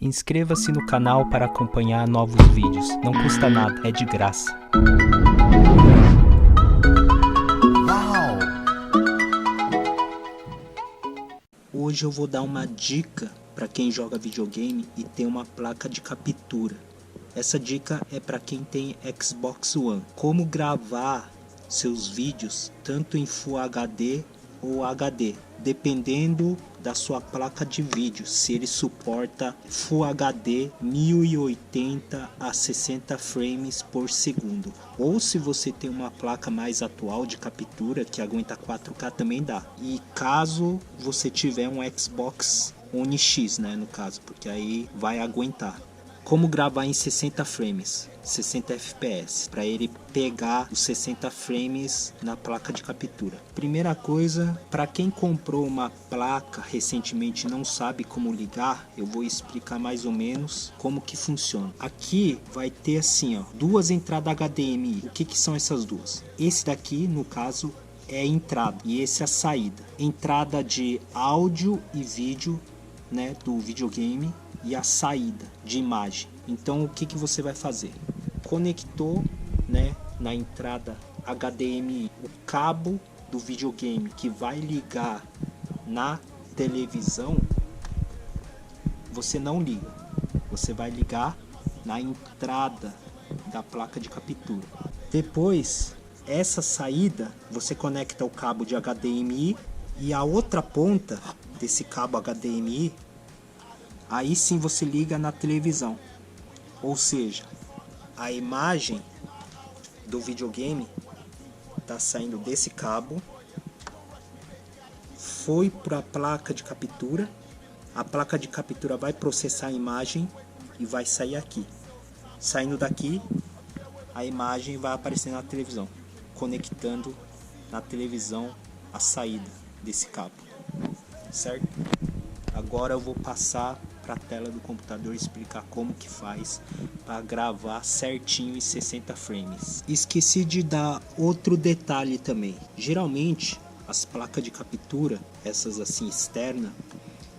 Inscreva-se no canal para acompanhar novos vídeos. Não custa nada, é de graça. Hoje eu vou dar uma dica para quem joga videogame e tem uma placa de captura. Essa dica é para quem tem Xbox One. Como gravar seus vídeos tanto em Full HD ou HD, dependendo da sua placa de vídeo, se ele suporta Full HD 1080 a 60 frames por segundo, ou se você tem uma placa mais atual de captura que aguenta 4K também dá. E caso você tiver um Xbox One X, né, no caso, porque aí vai aguentar. Como gravar em 60 frames, 60 fps, para ele pegar os 60 frames na placa de captura. Primeira coisa, para quem comprou uma placa recentemente e não sabe como ligar, eu vou explicar mais ou menos como que funciona. Aqui vai ter assim, ó, duas entradas HDMI. O que são essas duas? Esse daqui, no caso, é a entrada e esse é a saída. Entrada de áudio e vídeo, né, do videogame, e a saída de imagem. Então o que você vai fazer? Conectou, né, na entrada HDMI o cabo do videogame que vai ligar na televisão. Você não liga, você vai ligar na entrada da placa de captura. Depois, essa saída, você conecta o cabo de HDMI e a outra ponta desse cabo HDMI, aí sim você liga na televisão. Ou seja, a imagem do videogame está saindo desse cabo, foi para a placa de captura, a placa de captura vai processar a imagem e vai sair aqui. Saindo daqui, a imagem vai aparecer na televisão, conectando na televisão a saída desse cabo, certo? Agora eu vou passar para a tela do computador e explicar como que faz para gravar certinho em 60 frames. Esqueci de dar outro detalhe também. Geralmente as placas de captura, essas assim externas,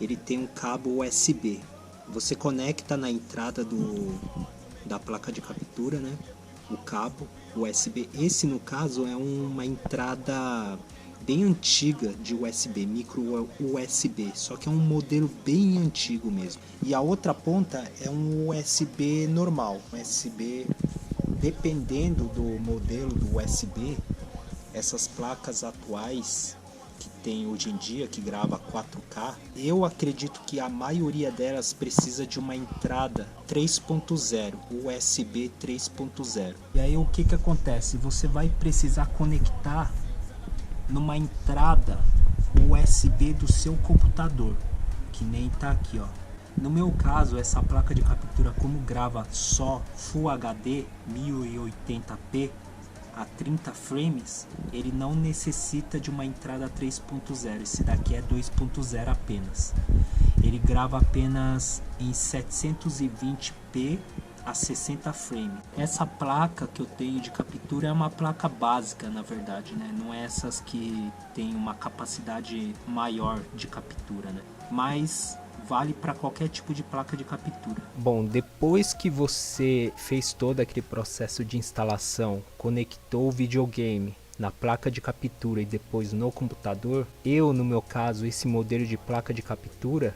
ele tem um cabo USB. Você conecta na entrada da placa de captura, né? O cabo USB. Esse no caso é uma entrada bem antiga de USB, micro USB, só que é um modelo bem antigo mesmo. E a outra ponta é um USB normal, USB, dependendo do modelo do USB, essas placas atuais que tem hoje em dia, que grava 4K, eu acredito que a maioria delas precisa de uma entrada 3.0, USB 3.0. E aí o que acontece? Você vai precisar conectar numa entrada USB do seu computador, que nem tá aqui, ó. No meu caso, essa placa de captura, como grava só Full HD 1080p a 30 frames, ele não necessita de uma entrada 3.0. Esse daqui é 2.0 apenas. Ele grava apenas em 720p a 60 frames. Essa placa que eu tenho de captura é uma placa básica, na verdade, né? Não é essas que tem uma capacidade maior de captura, né? Mas vale para qualquer tipo de placa de captura. Bom, depois que você fez todo aquele processo de instalação, conectou o videogame na placa de captura e depois no computador, no meu caso, esse modelo de placa de captura,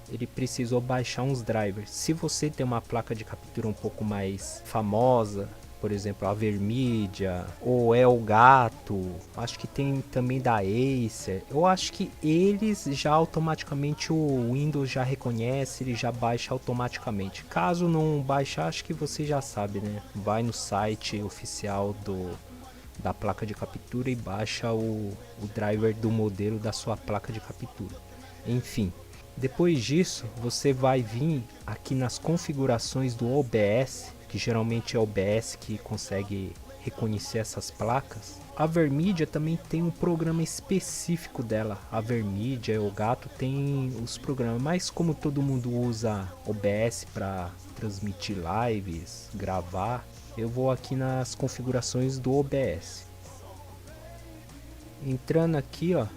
ele precisou baixar uns drivers. Se você tem uma placa de captura um pouco mais famosa, por exemplo a Avermedia ou Elgato, acho que tem também da Acer, eu acho que eles já automaticamente, o Windows já reconhece, ele já baixa automaticamente. Caso não baixar, acho que você já sabe, né? Vai no site oficial da placa de captura e baixa o driver do modelo da sua placa de captura. Enfim, depois disso, você vai vir aqui nas configurações do OBS, que geralmente é o OBS que consegue reconhecer essas placas. A Avermedia também tem um programa específico dela. A Avermedia, o Elgato tem os programas, mas como todo mundo usa OBS para transmitir lives, gravar, eu vou aqui nas configurações do OBS. Entrando aqui, ó,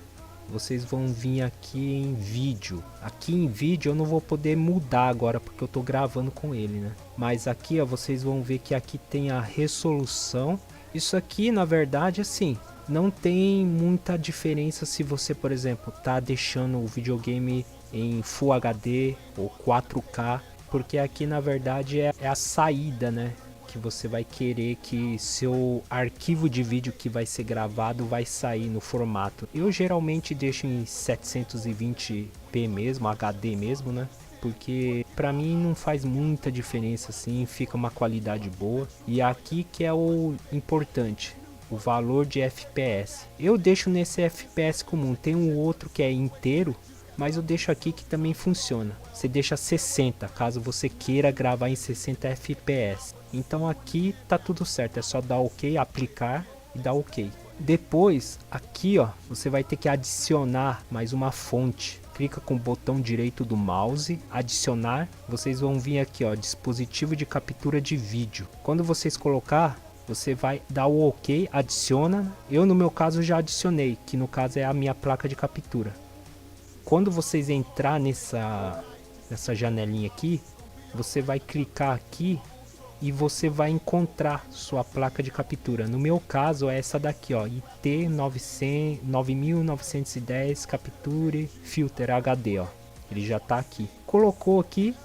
vocês vão vir aqui em vídeo. Aqui em vídeo eu não vou poder mudar agora porque eu tô gravando com ele, né? Mas aqui, ó, vocês vão ver que aqui tem a resolução. Isso aqui, na verdade, assim, não tem muita diferença se você, por exemplo, tá deixando o videogame em Full HD ou 4K, porque aqui, na verdade, é a saída, né? Que você vai querer que seu arquivo de vídeo que vai ser gravado vai sair no formato. Eu geralmente deixo em 720p mesmo, HD mesmo, né? Porque pra mim não faz muita diferença assim, fica uma qualidade boa. E aqui que é o importante, o valor de FPS. Eu deixo nesse FPS comum, tem um outro que é inteiro, mas eu deixo aqui que também funciona. Você deixa 60, caso você queira gravar em 60 FPS. Então aqui tá tudo certo, é só dar OK, aplicar e dar OK. Depois, aqui ó, você vai ter que adicionar mais uma fonte. Clica com o botão direito do mouse, adicionar. Vocês vão vir aqui ó, dispositivo de captura de vídeo. Quando vocês colocar, você vai dar o OK, adiciona. Eu no meu caso já adicionei, que no caso é a minha placa de captura. Quando vocês entrar nessa janelinha aqui, você vai clicar aqui e você vai encontrar sua placa de captura. No meu caso é essa daqui, ó, IT 9910 Capture Filter HD, ó. Ele já tá aqui. Colocou aqui,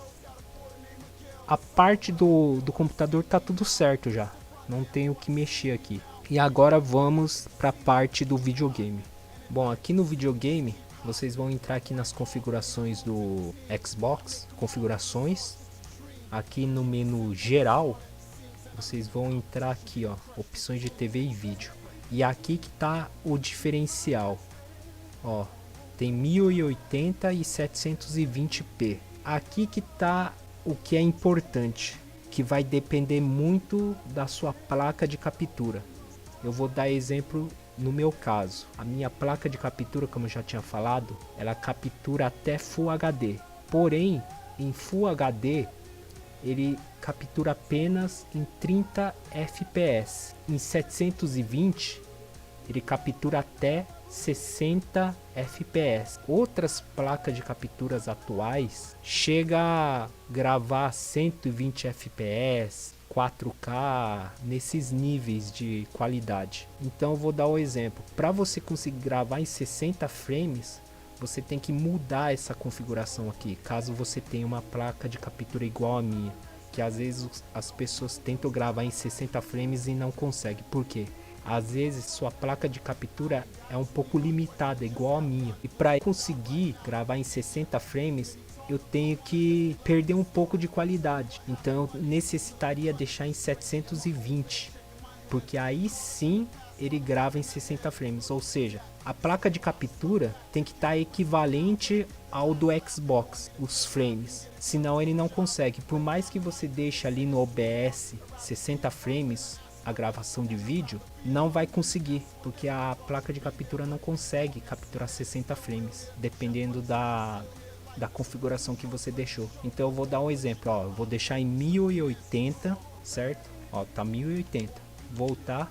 a parte do computador tá tudo certo já. Não tem o que mexer aqui. E agora vamos para a parte do videogame. Bom, aqui no videogame vocês vão entrar aqui nas configurações do Xbox, configurações. Aqui no menu geral, vocês vão entrar aqui, ó, opções de TV e vídeo. E aqui que tá o diferencial. Ó, tem 1080 e 720p. Aqui que tá o que é importante, que vai depender muito da sua placa de captura. Eu vou dar exemplo no meu caso. A minha placa de captura, como eu já tinha falado, ela captura até Full HD. Porém, em Full HD, ele captura apenas em 30 fps. Em 720, ele captura até 60 fps. Outras placas de capturas atuais chega a gravar 120 fps, 4K, nesses níveis de qualidade. Então eu vou dar o exemplo. Para você conseguir gravar em 60 frames, você tem que mudar essa configuração aqui, caso você tenha uma placa de captura igual a minha, que às vezes as pessoas tentam gravar em 60 frames e não conseguem. Por quê? Às vezes sua placa de captura é um pouco limitada, igual a minha. E para conseguir gravar em 60 frames, eu tenho que perder um pouco de qualidade. Então eu necessitaria deixar em 720, porque aí sim ele grava em 60 frames. Ou seja, a placa de captura tem que estar equivalente ao do Xbox, os frames. Senão ele não consegue. Por mais que você deixe ali no OBS 60 frames, a gravação de vídeo, não vai conseguir, porque a placa de captura não consegue capturar 60 frames, dependendo da configuração que você deixou. Então eu vou dar um exemplo, ó, eu vou deixar em 1080, certo? Ó, tá 1080. Voltar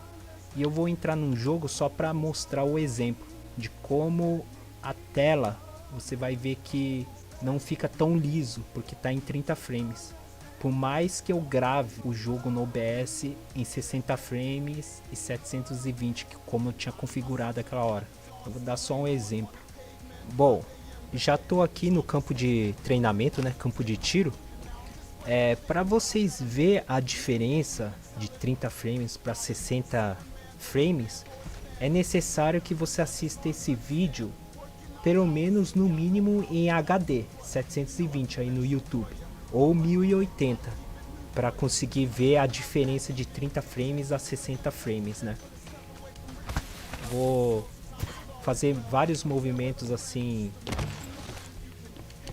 e eu vou entrar num jogo só para mostrar o exemplo de como a tela, você vai ver que não fica tão liso, porque tá em 30 frames. Por mais que eu grave o jogo no OBS em 60 frames e 720, como eu tinha configurado aquela hora. Eu vou dar só um exemplo. Bom, já tô aqui no campo de treinamento, né, campo de tiro. Para vocês ver a diferença de 30 frames para 60 frames, é necessário que você assista esse vídeo pelo menos no mínimo em HD 720 aí no YouTube, ou 1080, para conseguir ver a diferença de 30 frames a 60 frames, né? Vou fazer vários movimentos assim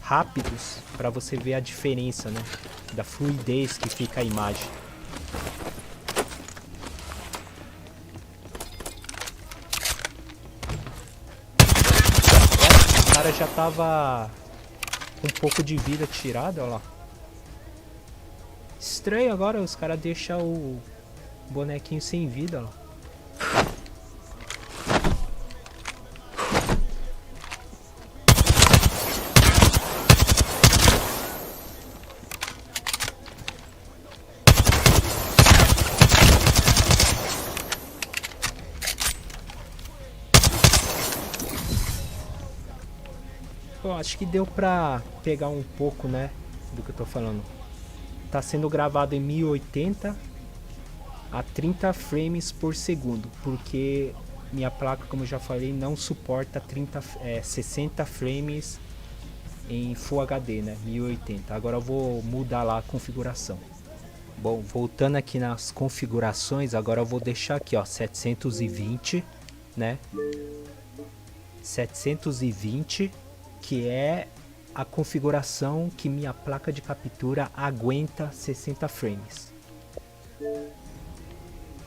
rápidos para você ver a diferença, né, da fluidez que fica a imagem. O cara já tava com um pouco de vida tirada, olha lá. Estranho agora os caras deixam o bonequinho sem vida, ó. Bom, acho que deu pra pegar um pouco, né, do que eu tô falando. Tá sendo gravado em 1080 a 30 frames por segundo, porque minha placa, como eu já falei, não suporta 60 frames em Full HD, né, 1080. Agora eu vou mudar lá a configuração. Bom, voltando aqui nas configurações, agora eu vou deixar aqui, ó, 720, né? 720, que é a configuração que minha placa de captura aguenta 60 frames.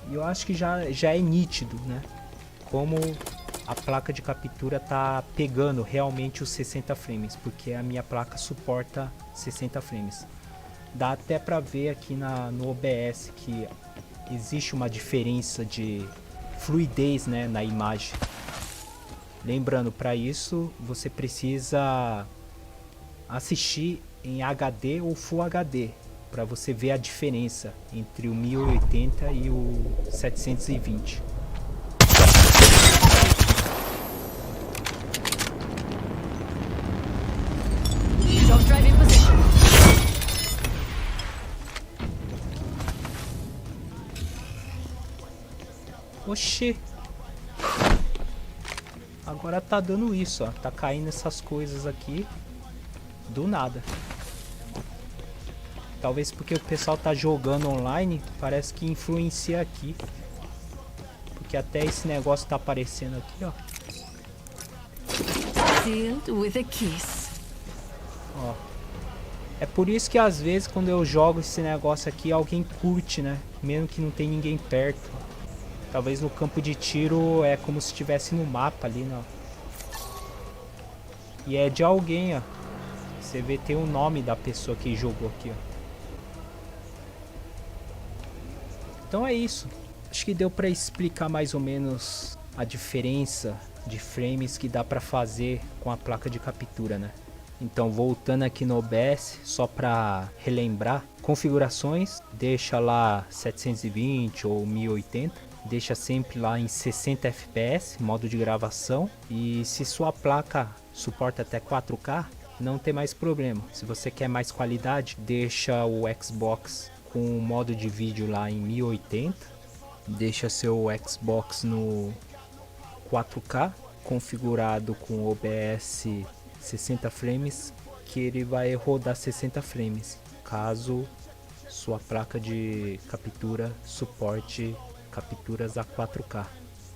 E eu acho que já é nítido, né? Como a placa de captura tá pegando realmente os 60 frames, porque a minha placa suporta 60 frames. Dá até para ver aqui no OBS que existe uma diferença de fluidez, né, na imagem. Lembrando, para isso você precisa assistir em HD ou Full HD para você ver a diferença entre o 1080 e o 720. Oxê. Agora tá dando isso, ó. Tá caindo essas coisas aqui do nada. Talvez porque o pessoal tá jogando online, parece que influencia aqui. Porque até esse negócio tá aparecendo aqui, ó. Sealed with a kiss. Ó. É por isso que às vezes quando eu jogo esse negócio aqui, alguém curte, né? Mesmo que não tem ninguém perto. Talvez no campo de tiro é como se estivesse no mapa ali, né? E é de alguém, ó. Você vê, tem o nome da pessoa que jogou aqui, ó. Então é isso. Acho que deu pra explicar mais ou menos a diferença de frames que dá pra fazer com a placa de captura, né? Então, voltando aqui no OBS, só pra relembrar, configurações, deixa lá 720 ou 1080. Deixa sempre lá em 60 fps, modo de gravação. E se sua placa suporta até 4K, não tem mais problema. Se você quer mais qualidade, deixa o Xbox com o modo de vídeo lá em 1080. Deixa seu Xbox no 4K, configurado com OBS 60 frames, que ele vai rodar 60 frames, caso sua placa de captura suporte capturas a 4K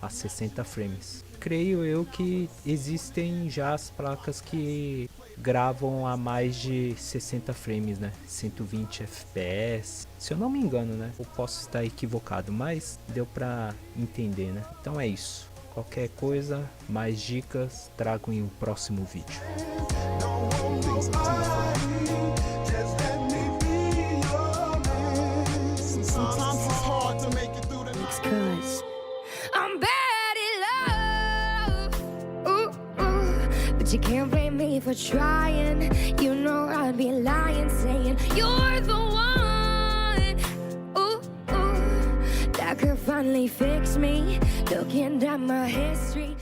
a 60 frames. Creio eu que existem já as placas que gravam a mais de 60 frames, né? 120 fps, se eu não me engano, né? Eu posso estar equivocado, mas deu pra entender, né? Então é isso. Qualquer coisa, mais dicas, trago em um próximo vídeo. You can't blame me for trying. You know I'd be lying saying you're the one. Ooh, ooh, that could finally fix me. Looking at my history.